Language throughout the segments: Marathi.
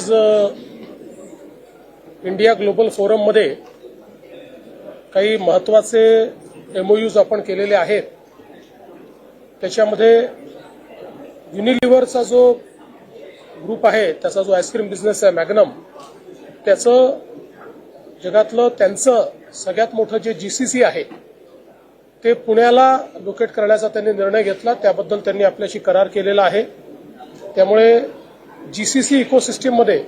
आज इंडिया ग्लोबल फोरम मध्ये काही महत्त्वाचे एमओयूज आपण केलेले आहेत। त्याच्यामध्ये युनिलिव्हरचा जो ग्रुप आहे, त्याचा जो आईस्क्रीम बिझनेस आहे मॅग्नम, त्याचं जगातलं त्यांचं सगळ्यात मोठं जे जीसीसी आहे ते पुण्याला लोकेट करण्याचा त्यांनी निर्णय घेतला। त्याबद्दल त्यांनी आपल्याशी करार केलेला आहे। त्यामुळे जीसीसी इकोसिस्टीममध्ये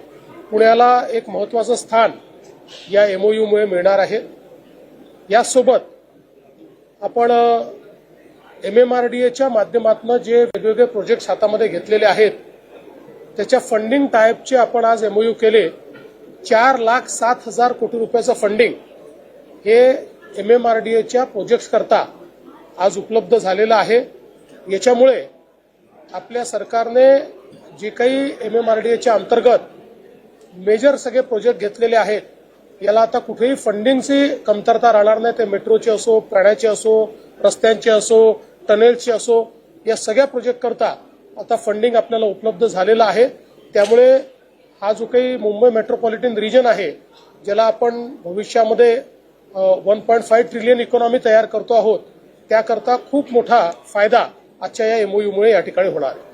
पुण्याला एक महत्त्वाचं स्थान या एमओयूमुळे मिळणार आहे। यासोबत आपण MMRDAच्या माध्यमातून जे वेगवेगळे प्रोजेक्ट्स हातामध्ये घेतलेले आहेत त्याच्या फंडिंग टाईपचे आपण आज एमओयू केले। 4,07,000 कोटी रुपयाचं फंडिंग हे MMRDAच्या प्रोजेक्ट्स करता आज उपलब्ध झालेलं आहे। याच्यामुळे आपल्या सरकारने जे काही MMRDAच्या अंतर्गत मेजर सगळे प्रोजेक्ट घेतलेले आहेत याला आता कुठेही फंडिंगची कमतरता राहणार नाही। ते मेट्रोचे असो, पाण्याचे असो, रस्त्यांचे असो, टनेल्सचे असो, या सगळ्या प्रोजेक्ट करता आता फंडिंग आपल्याला उपलब्ध झालेलं आहे। त्यामुळे हा जो काही मुंबई मेट्रोपॉलिटन रिजन आहे, ज्याला आपण भविष्यामध्ये 1.5 ट्रिलियन इकॉनॉमी तयार करतो आहोत, त्याकरता खूप मोठा फायदा आजच्या या एमओयूमुळे या ठिकाणी होणार आहे।